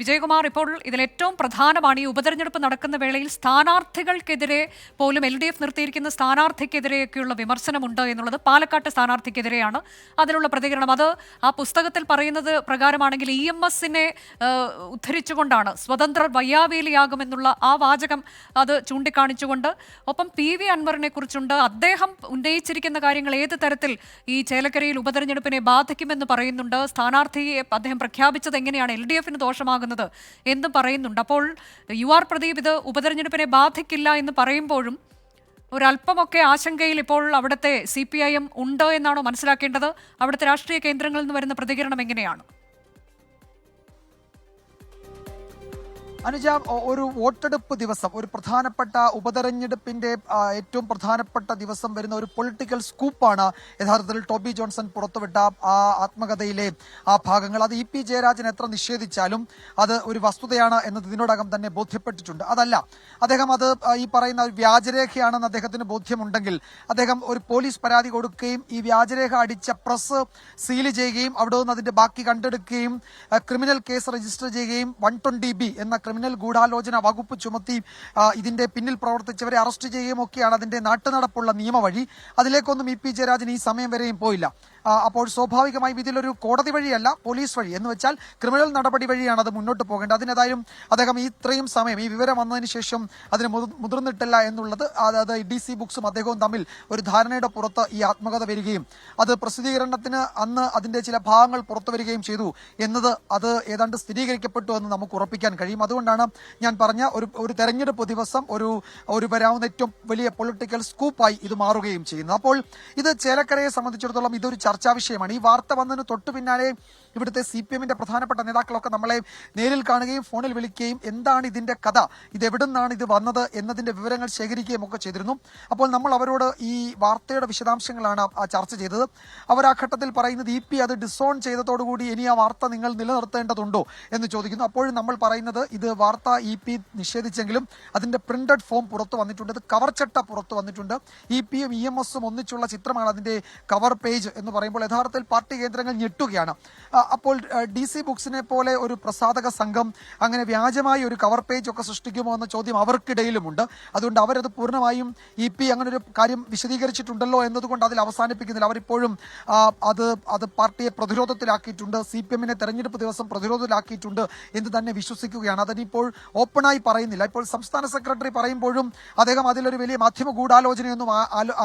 വിജയകുമാർ, ഇപ്പോൾ ഇതിലേറ്റവും പ്രധാനമാണ് ഈ ഉപതെരഞ്ഞെടുപ്പ് നടക്കുന്ന വേളയിൽ സ്ഥാനാർത്ഥികൾക്കെതിരെ പോലും LDF നിർത്തിയിരിക്കുന്ന സ്ഥാനാർത്ഥിക്കെതിരെയൊക്കെയുള്ള വിമർശനമുണ്ട് എന്നുള്ളത്. പാലക്കാട്ട് സ്ഥാനാർത്ഥിക്കെതിരെയാണ് അതിനുള്ള പ്രതികരണം. അത് ആ പുസ്തകത്തിൽ പറയുന്നത് പ്രകാരമാണെങ്കിൽ EMSനെ ഉദ്ധരിച്ചുകൊണ്ടാണ്, സ്വതന്ത്രർ വയ്യാവേലിയാകുമെന്നുള്ള ആ വാചകം അത് ചൂണ്ടിക്കാണിച്ചുകൊണ്ട്. ഒപ്പം PV അൻവറിനെ കുറിച്ചുണ്ട്. അദ്ദേഹം ഉന്നയിച്ചിരിക്കുന്ന കാര്യങ്ങൾ ഏത് തരത്തിൽ ഈ ചേലക്കരയിൽ ഉപതെരഞ്ഞെടുപ്പിനെ ബാധിക്കുമെന്ന് പറയുന്നുണ്ട്. സ്ഥാനാർത്ഥിയെ അദ്ദേഹം പ്രഖ്യാപിച്ചത് എങ്ങനെയാണ് LDFന് ദോഷമാകുന്നത് എന്ന് പറയുന്നുണ്ട്. അപ്പോൾ UR പ്രദീപ് ഇത് ഉപതെരഞ്ഞെടുപ്പിനെ ബാധിക്കില്ല എന്ന് പറയുമ്പോഴും ഒരല്പമൊക്കെ ആശങ്കയിൽ ഇപ്പോൾ അവിടുത്തെ CPIM ഉണ്ട് എന്നാണോ മനസ്സിലാക്കേണ്ടത്? അവിടുത്തെ രാഷ്ട്രീയ കേന്ദ്രങ്ങളിൽ നിന്ന് വരുന്ന പ്രതികരണം എങ്ങനെയാണ്? അനുജ, ഒരു വോട്ടെടുപ്പ് ദിവസം, ഒരു പ്രധാനപ്പെട്ട ഉപതെരഞ്ഞെടുപ്പിന്റെ ഏറ്റവും പ്രധാനപ്പെട്ട ദിവസം വരുന്ന ഒരു പൊളിറ്റിക്കൽ സ്കൂപ്പാണ് യഥാർത്ഥത്തിൽ ടോബി ജോൺസൺ പുറത്തുവിട്ട ആ ആത്മകഥയിലെ ആ ഭാഗങ്ങൾ. അത് EP ജയരാജൻ എത്ര നിഷേധിച്ചാലും അത് ഒരു വസ്തുതയാണ് എന്നത് ഇതിനോടകം തന്നെ ബോധ്യപ്പെട്ടിട്ടുണ്ട്. അതല്ല, അദ്ദേഹം അത് ഈ പറയുന്ന വ്യാജരേഖയാണെന്ന് അദ്ദേഹത്തിന് ബോധ്യമുണ്ടെങ്കിൽ അദ്ദേഹം ഒരു പോലീസ് പരാതി കൊടുക്കുകയും ഈ വ്യാജരേഖ അടിച്ച പ്രസ് സീൽ ചെയ്യുകയും അവിടെ നിന്ന് അതിന്റെ ബാക്കി കണ്ടെടുക്കുകയും ക്രിമിനൽ കേസ് രജിസ്റ്റർ ചെയ്യുകയും 120B എന്ന ക്രിമിനൽ ഗൂഢാലോചന വകുപ്പ് ചുമത്തി ഇതിന്റെ പിന്നിൽ പ്രവർത്തിച്ചവരെ അറസ്റ്റ് ചെയ്യുകയും ഒക്കെയാണ് അതിന്റെ നാട്ടുനടപ്പുള്ള നിയമവഴി. അതിലേക്കൊന്നും EP ജയരാജൻ ഈ സമയം വരെയും പോയില്ല. അപ്പോൾ സ്വാഭാവികമായും ഇതിലൊരു കോടതി വഴിയല്ല, പോലീസ് വഴി എന്ന് വെച്ചാൽ ക്രിമിനൽ നടപടി വഴിയാണ് അത് മുന്നോട്ട് പോകേണ്ടത്. അതിനേതായാലും അദ്ദേഹം ഇത്രയും സമയം ഈ വിവരം വന്നതിന് ശേഷം അതിന് മുതിർന്നിട്ടില്ല എന്നുള്ളത്, അതായത് DC ബുക്സും അദ്ദേഹവും തമ്മിൽ ഒരു ധാരണയുടെ പുറത്ത് ഈ ആത്മകഥ വരികയും അത് പ്രസിദ്ധീകരണത്തിന് അന്ന് അതിന്റെ ചില ഭാഗങ്ങൾ പുറത്തു വരികയും ചെയ്തു എന്നത് അത് ഏതാണ്ട് സ്ഥിരീകരിക്കപ്പെട്ടു എന്ന് നമുക്ക് ഉറപ്പിക്കാൻ കഴിയും. അതുകൊണ്ടാണ് ഞാൻ പറഞ്ഞ ഒരു തെരഞ്ഞെടുപ്പ് ദിവസം ഒരു വരാവുന്ന ഏറ്റവും വലിയ പൊളിറ്റിക്കൽ സ്കൂപ്പായി ഇത് മാറുകയും ചെയ്യുന്നത്. അപ്പോൾ ഇത് ചേലക്കരയെ സംബന്ധിച്ചിടത്തോളം ഇതൊരു ചർച്ചാ വിഷയമാണ്. ഈ വാർത്ത വന്നതിന് തൊട്ടു പിന്നാലെ ഇവിടുത്തെ CPMന്റെ പ്രധാനപ്പെട്ട നേതാക്കളൊക്കെ നമ്മളെ നേരിൽ കാണുകയും ഫോണിൽ വിളിക്കുകയും എന്താണ് ഇതിന്റെ കഥ, ഇത് എവിടുന്നാണ് ഇത് വന്നത് എന്നതിന്റെ വിവരങ്ങൾ ശേഖരിക്കുകയും ഒക്കെ ചെയ്തിരുന്നു. അപ്പോൾ നമ്മൾ അവരോട് ഈ വാർത്തയുടെ വിശദാംശങ്ങളാണ് ചർച്ച ചെയ്തത്. അവർ ആ ഘട്ടത്തിൽ പറയുന്നത് EP അത് ഡിസോൺ ചെയ്തതോടുകൂടി ഇനി ആ വാർത്ത നിങ്ങൾ നിലനിർത്തേണ്ടതുണ്ടോ എന്ന് ചോദിക്കുന്നു. അപ്പോഴും നമ്മൾ പറയുന്നത് ഇത് വാർത്ത EP നിഷേധിച്ചെങ്കിലും അതിന്റെ പ്രിന്റഡ് ഫോം പുറത്തു വന്നിട്ടുണ്ട്, അത് കവർ ചട്ട പുറത്തു വന്നിട്ടുണ്ട്. EPയും EMSും ഒന്നിച്ചുള്ള ചിത്രമാണ് അതിന്റെ കവർ പേജ് എന്ന് പറയുമ്പോൾ യഥാർത്ഥത്തിൽ പാർട്ടി കേന്ദ്രങ്ങൾ ഞെട്ടുകയാണ്. അപ്പോൾ DC ബുക്സിനെ പോലെ ഒരു പ്രസാധക സംഘം അങ്ങനെ വ്യാജമായി ഒരു കവർ പേജ് ഒക്കെ സൃഷ്ടിക്കുമോ എന്ന ചോദ്യം അവർക്കിടയിലുമുണ്ട്. അതുകൊണ്ട് അവരത് പൂർണ്ണമായും EP അങ്ങനെ ഒരു കാര്യം വിശദീകരിച്ചിട്ടുണ്ടല്ലോ എന്നതുകൊണ്ട് അതിൽ അവസാനിപ്പിക്കുന്നില്ല. അവരിപ്പോഴും അത് പാർട്ടിയെ പ്രതിരോധത്തിലാക്കിയിട്ടുണ്ട്, CPMനെ തെരഞ്ഞെടുപ്പ് ദിവസം പ്രതിരോധത്തിലാക്കിയിട്ടുണ്ട് എന്ന് തന്നെ വിശ്വസിക്കുകയാണ്. അതിനിപ്പോൾ ഓപ്പണായി പറയുന്നില്ല. ഇപ്പോൾ സംസ്ഥാന സെക്രട്ടറി പറയുമ്പോഴും അദ്ദേഹം അതിലൊരു വലിയ മാധ്യമ ഗൂഢാലോചനയൊന്നും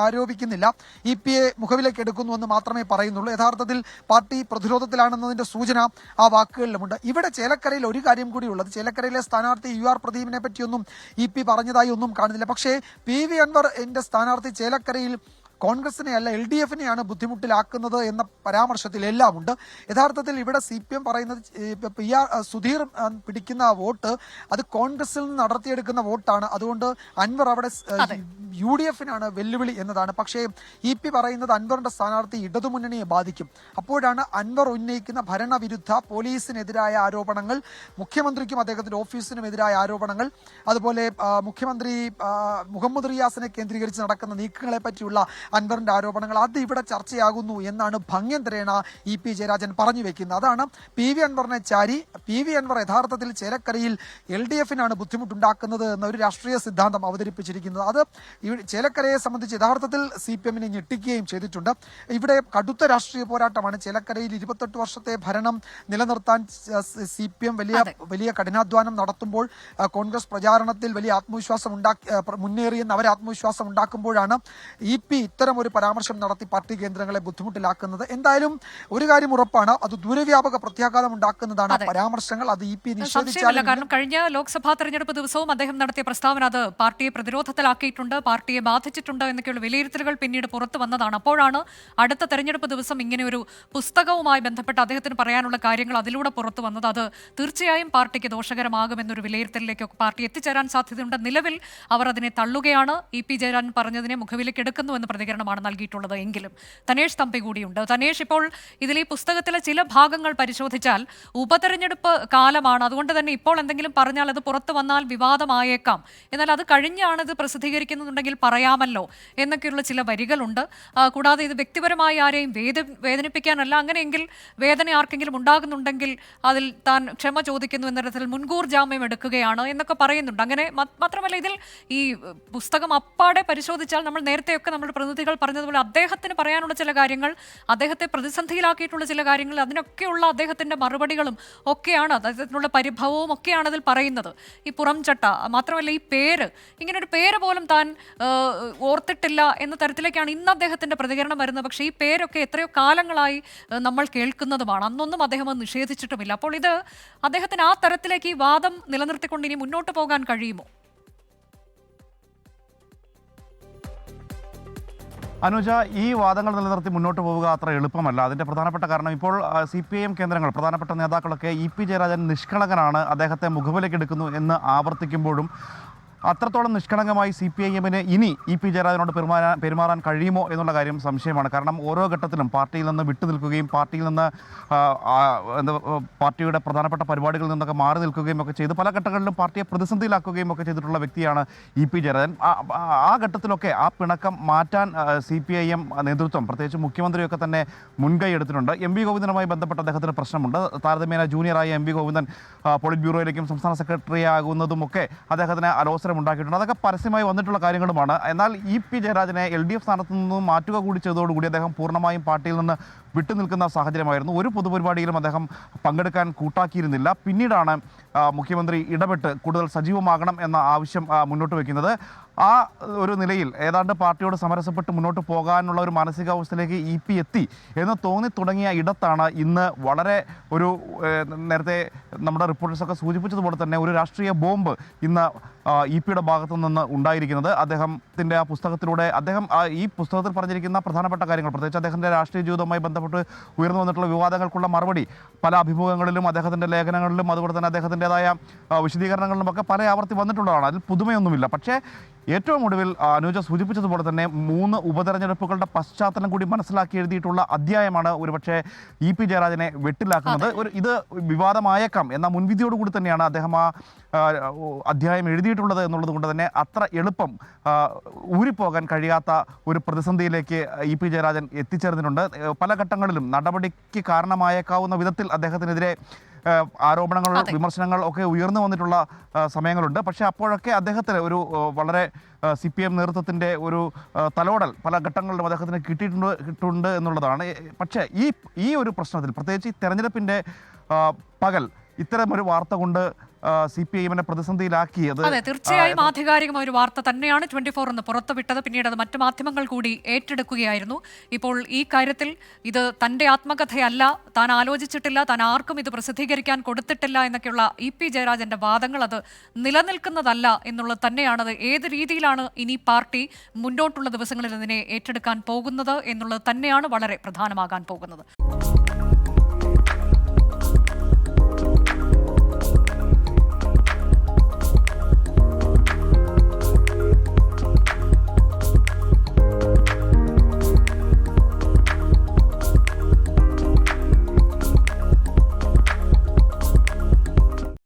ആരോപിക്കുന്നില്ല, EPയെ മുഖവിലേക്ക് എടുക്കുന്നുവെന്ന് മാത്രമേ പറയുന്നുള്ളൂ. യഥാർത്ഥത്തിൽ പാർട്ടി പ്രതിരോധത്തിലാണെന്നതിന്റെ സൂചന ആ വാക്കുകളിലുമുണ്ട്. ഇവിടെ ചേലക്കരയിൽ ഒരു കാര്യം കൂടി ഉള്ളത്, ചേലക്കരയിലെ സ്ഥാനാർത്ഥി UR പ്രദീപിനെ പറ്റിയൊന്നും EP പറഞ്ഞതായി ഒന്നും കാണുന്നില്ല. പക്ഷേ PV അൻവർ എന്റെ സ്ഥാനാർത്ഥി ചേലക്കരയിൽ കോൺഗ്രസിനെ അല്ല LDFനെയാണ് ബുദ്ധിമുട്ടിലാക്കുന്നത് എന്ന പരാമർശത്തിൽ എല്ലാം ഉണ്ട്. യഥാർത്ഥത്തിൽ ഇവിടെ CPM പറയുന്നത് സുധീർ പിടിക്കുന്ന വോട്ട് അത് കോൺഗ്രസിൽ നിന്ന് നടത്തിയെടുക്കുന്ന വോട്ടാണ്, അതുകൊണ്ട് അൻവർ അവിടെ UDFനാണ് വെല്ലുവിളി എന്നതാണ്. പക്ഷേ EP പറയുന്നത് അൻവറിന്റെ സ്ഥാനാർത്ഥി ഇടതുമുന്നണിയെ ബാധിക്കും. അപ്പോഴാണ് അൻവർ ഉന്നയിക്കുന്ന ഭരണവിരുദ്ധ പോലീസിനെതിരായ ആരോപണങ്ങൾ, മുഖ്യമന്ത്രിക്കും അദ്ദേഹത്തിന്റെ ഓഫീസിനും എതിരായ ആരോപണങ്ങൾ, അതുപോലെ മുഖ്യമന്ത്രി മുഹമ്മദ് റിയാസിനെ കേന്ദ്രീകരിച്ച് നടക്കുന്ന നീക്കങ്ങളെ പറ്റിയുള്ള അൻവറിന്റെ ആരോപണങ്ങൾ, അത് ഇവിടെ ചർച്ചയാകുന്നു എന്നാണ് ഭംഗ്യന്തരേണ EP ജയരാജൻ പറഞ്ഞു വെക്കുന്നത്. അതാണ് PV അൻവറിനെ ചാരി PV അൻവർ യഥാർത്ഥത്തിൽ ചേലക്കരയിൽ LDFനാണ് ബുദ്ധിമുട്ടുണ്ടാക്കുന്നത് എന്ന ഒരു രാഷ്ട്രീയ സിദ്ധാന്തം അവതരിപ്പിച്ചിരിക്കുന്നത്. അത് ചേലക്കരയെ സംബന്ധിച്ച് യഥാർത്ഥത്തിൽ CPMനെ ഞെട്ടിക്കുകയും ചെയ്തിട്ടുണ്ട്. ഇവിടെ കടുത്ത രാഷ്ട്രീയ പോരാട്ടമാണ്. ചേലക്കരയിൽ 28 വർഷത്തെ ഭരണം നിലനിർത്താൻ CPM വലിയ കഠിനാധ്വാനം നടത്തുമ്പോൾ, കോൺഗ്രസ് പ്രചാരണത്തിൽ വലിയ ആത്മവിശ്വാസം മുന്നേറിയെന്ന് അവർ ആത്മവിശ്വാസം ഉണ്ടാക്കുമ്പോഴാണ് EP ഇത്തരം ഒരു പരാമർശം നടത്തി പാർട്ടി കേന്ദ്രങ്ങളെ ബുദ്ധിമുട്ടിലാക്കുന്നത്. എന്തായാലും ഒരു കാര്യം ഉറപ്പാണ്, അത് ദൂരവ്യാപക പ്രത്യാഘാതം ഉണ്ടാക്കുന്നതാണ് പരാമർശങ്ങൾ. അത് EP നിഷേധിച്ചാൽ, കാരണം കഴിഞ്ഞ ലോക്സഭാ തെരഞ്ഞെടുപ്പ് ദിവസവും അദ്ദേഹം നടത്തിയ പ്രസ്താവന അത് പാർട്ടിയെ പ്രതിരോധത്തിലാക്കിയിട്ടുണ്ട്, പാർട്ടിയെ ബാധിച്ചിട്ടുണ്ട് എന്നൊക്കെയുള്ള വിലയിരുത്തലുകൾ പിന്നീട് പുറത്തു വന്നതാണ്. അപ്പോഴാണ് അടുത്ത തെരഞ്ഞെടുപ്പ് ദിവസം ഇങ്ങനെ ഒരു പുസ്തകവുമായി ബന്ധപ്പെട്ട് അദ്ദേഹത്തിന് പറയാനുള്ള കാര്യങ്ങൾ അതിലൂടെ പുറത്തു വന്നത്. അത് തീർച്ചയായും പാർട്ടിക്ക് ദോഷകരമാകുമെന്നൊരു വിലയിരുത്തലിലേക്കൊക്കെ പാർട്ടി എത്തിച്ചേരാൻ സാധ്യതയുണ്ട്. നിലവിൽ അവർ അതിനെ തള്ളുകയാണ്. EP ജയരാജൻ പറഞ്ഞതിനെ മുഖവിലേക്ക് എടുക്കുന്നു എന്ന പ്രതികരണമാണ് നൽകിയിട്ടുള്ളത്. എങ്കിലും തനേഷ് തമ്പി കൂടിയുണ്ട്. തനേഷ്, ഇപ്പോൾ ഇതിൽ ഈ പുസ്തകത്തിലെ ചില ഭാഗങ്ങൾ പരിശോധിച്ചാൽ ഉപതെരഞ്ഞെടുപ്പ് കാലമാണ്, അതുകൊണ്ട് തന്നെ ഇപ്പോൾ എന്തെങ്കിലും പറഞ്ഞാൽ അത് പുറത്തു വന്നാൽ വിവാദമായേക്കാം. എന്നാൽ അത് കഴിഞ്ഞാണ് ഇത് പ്രസിദ്ധീകരിക്കുന്നുണ്ടെങ്കിൽ വേണമെങ്കിൽ പറയാമല്ലോ എന്നൊക്കെയുള്ള ചില വരികളുണ്ട്. കൂടാതെ ഇത് വ്യക്തിപരമായി ആരെയും വേദനിപ്പിക്കാനല്ല, അങ്ങനെയെങ്കിൽ വേദന ആർക്കെങ്കിലും ഉണ്ടാകുന്നുണ്ടെങ്കിൽ അതിൽ താൻ ക്ഷമ ചോദിക്കുന്നു എന്ന തരത്തിൽ മുൻകൂർ ജാമ്യം എടുക്കുകയാണ് എന്നൊക്കെ പറയുന്നുണ്ട്. അങ്ങനെ മാത്രമല്ല, ഇതിൽ ഈ പുസ്തകം അപ്പാടെ പരിശോധിച്ചാൽ നമ്മൾ നേരത്തെയൊക്കെ നമ്മുടെ പ്രതിനിധികൾ പറഞ്ഞതുപോലെ അദ്ദേഹത്തിന് പറയാനുള്ള ചില കാര്യങ്ങൾ, അദ്ദേഹത്തെ പ്രതിസന്ധിയിലാക്കിയിട്ടുള്ള ചില കാര്യങ്ങൾ, അതിനൊക്കെയുള്ള അദ്ദേഹത്തിന്റെ മറുപടികളും ഒക്കെയാണ്, അദ്ദേഹത്തിനുള്ള പരിഭവവും ഒക്കെയാണ് അതിൽ പറയുന്നത്. ഈ പുറംചട്ട മാത്രമല്ല, ഈ പേര്, ഇങ്ങനൊരു പേര് പോലും താൻ ഓർത്തിട്ടില്ല എന്ന തരത്തിലേക്കാണ് ഇന്ന് അദ്ദേഹത്തിന്റെ പ്രതികരണം വരുന്നത്. പക്ഷേ ഈ പേരൊക്കെ എത്രയോ കാലങ്ങളായി നമ്മൾ കേൾക്കുന്നതുമാണ്. അന്നൊന്നും അദ്ദേഹം അത് നിഷേധിച്ചിട്ടുമില്ല. അപ്പോൾ ഇത് അദ്ദേഹത്തിന് ആ തരത്തിലേക്ക് ഈ വാദം നിലനിർത്തിക്കൊണ്ട് ഇനി മുന്നോട്ട് പോകാൻ കഴിയുമോ? അനുജ, ഈ വാദങ്ങൾ നിലനിർത്തി മുന്നോട്ട് പോവുക അത്ര എളുപ്പമല്ല. അതിൻ്റെ പ്രധാനപ്പെട്ട കാരണം ഇപ്പോൾ CPIM കേന്ദ്രങ്ങൾ, പ്രധാനപ്പെട്ട നേതാക്കളൊക്കെ EP ജയരാജൻ നിഷ്കളങ്കനാണ്, അദ്ദേഹത്തെ മുഖവിലേക്ക് എടുക്കുന്നു എന്ന് ആവർത്തിക്കുമ്പോഴും അത്രത്തോളം നിഷ്കളങ്കമായി CPIM-ന് ഇനി EP ജയരാജനോട് പെരുമാറാൻ കഴിയുമോ എന്നുള്ള കാര്യം സംശയമാണ്. കാരണം ഓരോ ഘട്ടത്തിലും പാർട്ടിയിൽ നിന്ന് വിട്ടുനിൽക്കുകയും പാർട്ടിയിൽ നിന്ന് പാർട്ടിയുടെ പ്രധാനപ്പെട്ട പരിപാടികളിൽ നിന്നൊക്കെ മാറി നിൽക്കുകയും ഒക്കെ ചെയ്ത് പല ഘട്ടങ്ങളിലും പാർട്ടിയെ പ്രതിസന്ധിയിലാക്കുകയും ഒക്കെ ചെയ്തിട്ടുള്ള വ്യക്തിയാണ് EP ജയരാജൻ. ആ ഘട്ടത്തിലൊക്കെ ആ പിണക്കം മാറ്റാൻ CPIM നേതൃത്വം, പ്രത്യേകിച്ച് മുഖ്യമന്ത്രിയൊക്കെ തന്നെ മുൻകൈ എടുത്തിട്ടുണ്ട്. MV ഗോവിന്ദനുമായി ബന്ധപ്പെട്ട അദ്ദേഹത്തിന് പ്രശ്നമുണ്ട്. താരതമ്യേന ജൂനിയറായ MV ഗോവിന്ദൻ പോളിറ്റ് ബ്യൂറോയിലേക്കും സംസ്ഥാന സെക്രട്ടറി ആകുന്നതുമൊക്കെ അദ്ദേഹത്തിന് അലോസരം ഉണ്ടാക്കിയിട്ടുണ്ട്. അതൊക്കെ പരസ്യമായി വന്നിട്ടുള്ള കാര്യങ്ങളുമാണ്. എന്നാൽ EP ജയരാജനെ LDF സ്ഥാനത്ത് നിന്നും മാറ്റുക കൂടി ചെയ്തതോടുകൂടി അദ്ദേഹം പൂർണ്ണമായും പാർട്ടിയിൽ നിന്ന് വിട്ടുനിൽക്കുന്ന സാഹചര്യമായിരുന്നു. ഒരു പൊതുപരിപാടിയിലും അദ്ദേഹം പങ്കെടുക്കാൻ കൂട്ടാക്കിയിരുന്നില്ല. പിന്നീടാണ് മുഖ്യമന്ത്രി ഇടപെട്ട് കൂടുതൽ സജീവമാകണം എന്ന ആവശ്യം മുന്നോട്ട് വയ്ക്കുന്നത്. ആ ഒരു നിലയിൽ ഏതാണ്ട് പാർട്ടിയോട് സമരസപ്പെട്ട് മുന്നോട്ട് പോകാനുള്ള ഒരു മാനസികാവസ്ഥയിലേക്ക് EP എത്തി എന്ന് തോന്നി തുടങ്ങിയ ഇടത്താണ് ഇന്ന് വളരെ ഒരു നേരത്തെ നമ്മുടെ റിപ്പോർട്ടേഴ്സൊക്കെ സൂചിപ്പിച്ചതുപോലെ തന്നെ ഒരു രാഷ്ട്രീയ ബോംബ് ഇന്ന് EP-യുടെ ഭാഗത്തു നിന്ന് ഉണ്ടായിരിക്കുന്നത്. അദ്ദേഹത്തിൻ്റെ ആ പുസ്തകത്തിലൂടെ അദ്ദേഹം ഈ പുസ്തകത്തിൽ പറഞ്ഞിരിക്കുന്ന പ്രധാനപ്പെട്ട കാര്യങ്ങൾ, പ്രത്യേകിച്ച് അദ്ദേഹത്തിൻ്റെ രാഷ്ട്രീയ ജീവിതവുമായി ബന്ധപ്പെട്ട് ഉയർന്നു വന്നിട്ടുള്ള വിവാദങ്ങൾക്കുള്ള മറുപടി പല അഭിമുഖങ്ങളിലും അദ്ദേഹത്തിൻ്റെ ലേഖനങ്ങളിലും അതുപോലെ തന്നെ അദ്ദേഹത്തിൻ്റെതായ വിശദീകരണങ്ങളിലുമൊക്കെ പല ആവർത്തി വന്നിട്ടുള്ളതാണ്. അതിൽ പുതുമയൊന്നുമില്ല. പക്ഷേ ഏറ്റവും ഒടുവിൽ അനുജ സൂചിപ്പിച്ചതുപോലെ തന്നെ 3 ഉപതെരഞ്ഞെടുപ്പുകളുടെ പശ്ചാത്തലം കൂടി മനസ്സിലാക്കി എഴുതിയിട്ടുള്ള അധ്യായമാണ് ഒരുപക്ഷെ EP ജയരാജനെ വെട്ടിലാക്കുന്നത്. ഇത് വിവാദമായേക്കാം എന്ന മുൻവിധിയോടുകൂടി തന്നെയാണ് അദ്ദേഹം ആ അധ്യായം എഴുതിയിട്ടുള്ളത് എന്നുള്ളത് കൊണ്ട് തന്നെ അത്ര എളുപ്പം ഊരിപ്പോകാൻ കഴിയാത്ത ഒരു പ്രതിസന്ധിയിലേക്ക് EP ജയരാജൻ എത്തിച്ചേർന്നിട്ടുണ്ട്. പല ഘട്ടങ്ങളിലും നടപടിക്ക് കാരണമായേക്കാവുന്ന വിധത്തിൽ അദ്ദേഹത്തിനെതിരെ ആരോപണങ്ങൾ, വിമർശനങ്ങൾ ഒക്കെ ഉയർന്നു വന്നിട്ടുള്ള സമയങ്ങളുണ്ട്. പക്ഷേ അപ്പോഴൊക്കെ അദ്ദേഹത്തിന് ഒരു വളരെ CPIM നേതൃത്വത്തിൻ്റെ ഒരു തലോടൽ പല ഘട്ടങ്ങളിലും അദ്ദേഹത്തിന് കിട്ടിയിട്ടുണ്ട് എന്നുള്ളതാണ്. പക്ഷേ ഈ ഒരു പ്രശ്നത്തിൽ, പ്രത്യേകിച്ച് ഈ തെരഞ്ഞെടുപ്പിൻ്റെ പകൽ ഇത്തരമൊരു വാർത്ത കൊണ്ട് CPIM-നെ പ്രതിസന്ധിയിലാക്കിയത്. അതെ, തീർച്ചയായും ആധികാരികമായ ഒരു വാർത്ത തന്നെയാണ് 24 എന്ന് പുറത്തുവിട്ടത്. പിന്നീട് അത് മറ്റു മാധ്യമങ്ങൾ കൂടി ഏറ്റെടുക്കുകയായിരുന്നു. ഇപ്പോൾ ഈ കാര്യത്തിൽ ഇത് തൻ്റെ ആത്മകഥയല്ല, താൻ ആലോചിച്ചിട്ടില്ല, താൻ ആർക്കും ഇത് പ്രസിദ്ധീകരിക്കാൻ കൊടുത്തിട്ടില്ല എന്നൊക്കെയുള്ള EP ജയരാജന്റെ വാദങ്ങൾ അത് നിലനിൽക്കുന്നതല്ല എന്നുള്ളത് തന്നെയാണ്. അത് ഏത് രീതിയിലാണ് ഇനി പാർട്ടി മുന്നോട്ടുള്ള ദിവസങ്ങളിൽ ഇതിനെ ഏറ്റെടുക്കാൻ പോകുന്നത് എന്നുള്ളത് തന്നെയാണ് വളരെ പ്രധാനമാകാൻ പോകുന്നത്.